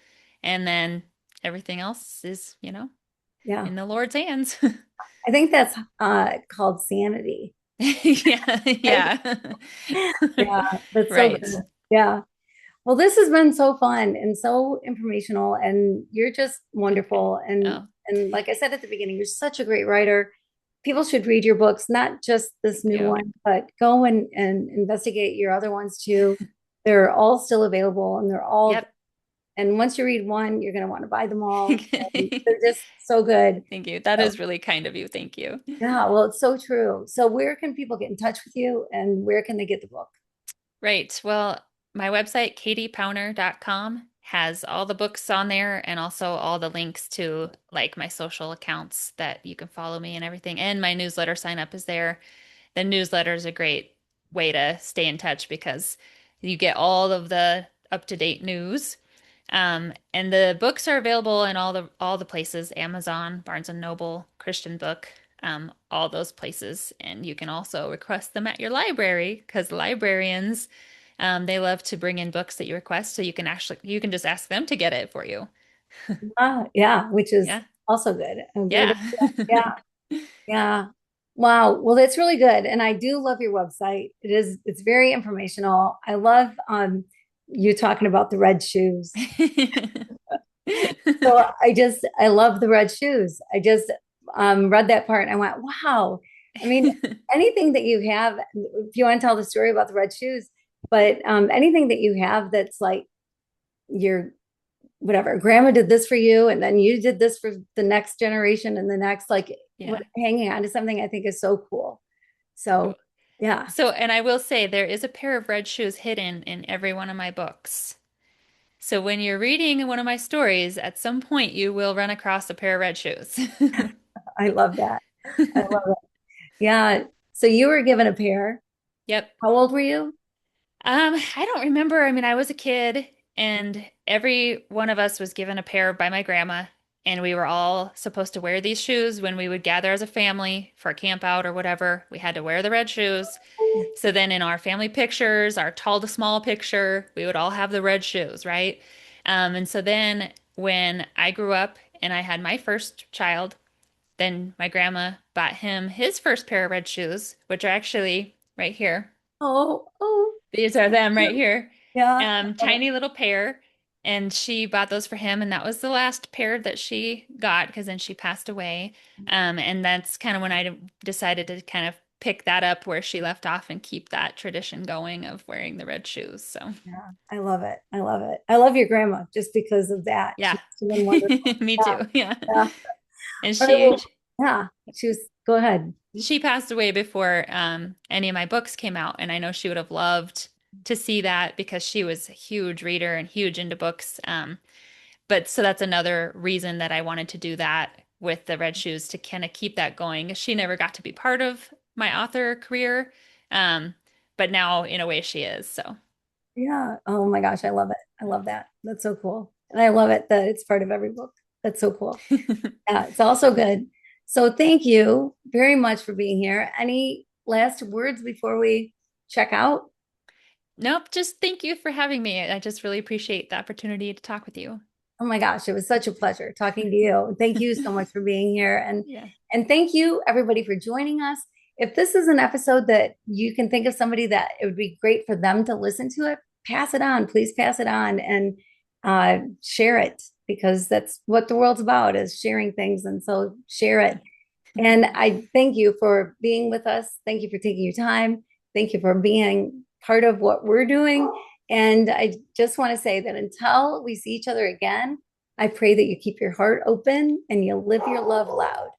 and then everything else is, Yeah. in the Lord's hands. I think that's called sanity. Yeah, Right? yeah. Yeah, that's so Right. good. Yeah. Well, this has been so fun and so informational, and you're just wonderful. And Oh, like I said at the beginning, you're such a great writer. People should read your books, not just this thank new you. one, but go and investigate your other ones too. They're all still available, and they're all. Yep. And once you read one, you're going to want to buy them all. And Thank they're just so good. you. That So, is really kind of you. Thank you. yeah, well, it's so true. So, where can people get in touch with you, and where can they get the book? Right. Well, my website, katiepowner.com, has all the books on there and also all the links to like my social accounts that you can follow me and everything. And my newsletter sign up is there. The newsletter is a great way to stay in touch because you get all of the up-to-date news. And the books are available in all the places, Amazon, Barnes and Noble, Christian Book, all those places. And you can also request them at your library because librarians, they love to bring in books that you request, so you can just ask them to get it for you. Yeah, which is Yeah. also good. A great Yeah. idea. Yeah, yeah. Wow. Well, that's really good. And I do love your website. It's very informational. I love you talking about the red shoes. So I love the red shoes. I just read that part and I went, wow. I mean, anything that you have, if you want to tell the story about the red shoes, but anything that you have that's like your whatever grandma did this for you and then you did this for the next generation and the next like Yeah. hanging on to something I think is so cool. So yeah. So, and I will say there is a pair of red shoes hidden in every one of my books. So when you're reading one of my stories, at some point you will run across a pair of red shoes. I love that. I love it. Yeah. So you were given a pair. Yep. How old were you? I don't remember. I mean, I was a kid, and every one of us was given a pair by my grandma, and we were all supposed to wear these shoes when we would gather as a family for a camp out or whatever. We had to wear the red shoes. So then in our family pictures, our tall to small picture, we would all have the red shoes, right? And so then when I grew up and I had my first child, then my grandma bought him his first pair of red shoes, which are actually right here. Oh, oh, These are them right here. yeah. I love Tiny little pair. And she bought those for him. And that was the last pair that she got because then she passed away. And that's kind of when I decided to kind of pick that up where she left off and keep that tradition going of wearing the red shoes. So, Yeah, I love it. I love it. I love your grandma just because of that. yeah. She's been wonderful. Me Yeah, too. Yeah. yeah. And All right, she well, yeah. She was. Go ahead. she passed away before any of my books came out, and I know she would have loved to see that because she was a huge reader and huge into books. But so that's another reason that I wanted to do that with the Red Shoes to kind of keep that going. She never got to be part of my author career, um, but now in a way she is. So Yeah. Oh my gosh, I love it. I love that. That's so cool. And I love it that it's part of every book. That's so cool. Yeah, it's also good. So thank you very much for being here. Any last words before we check out? nope, just thank you for having me. I just really appreciate the opportunity to talk with you. Oh my gosh, it was such a pleasure talking to you. Thank you so much for being here. Yeah. And thank you everybody for joining us. If this is an episode that you can think of somebody that it would be great for them to listen to it, pass it on. Please pass it on and share it because that's what the world's about is sharing things. And so share it. And I thank you for being with us. Thank you for taking your time. Thank you for being part of what we're doing. And I just want to say that until we see each other again, I pray that you keep your heart open and you live your love loud.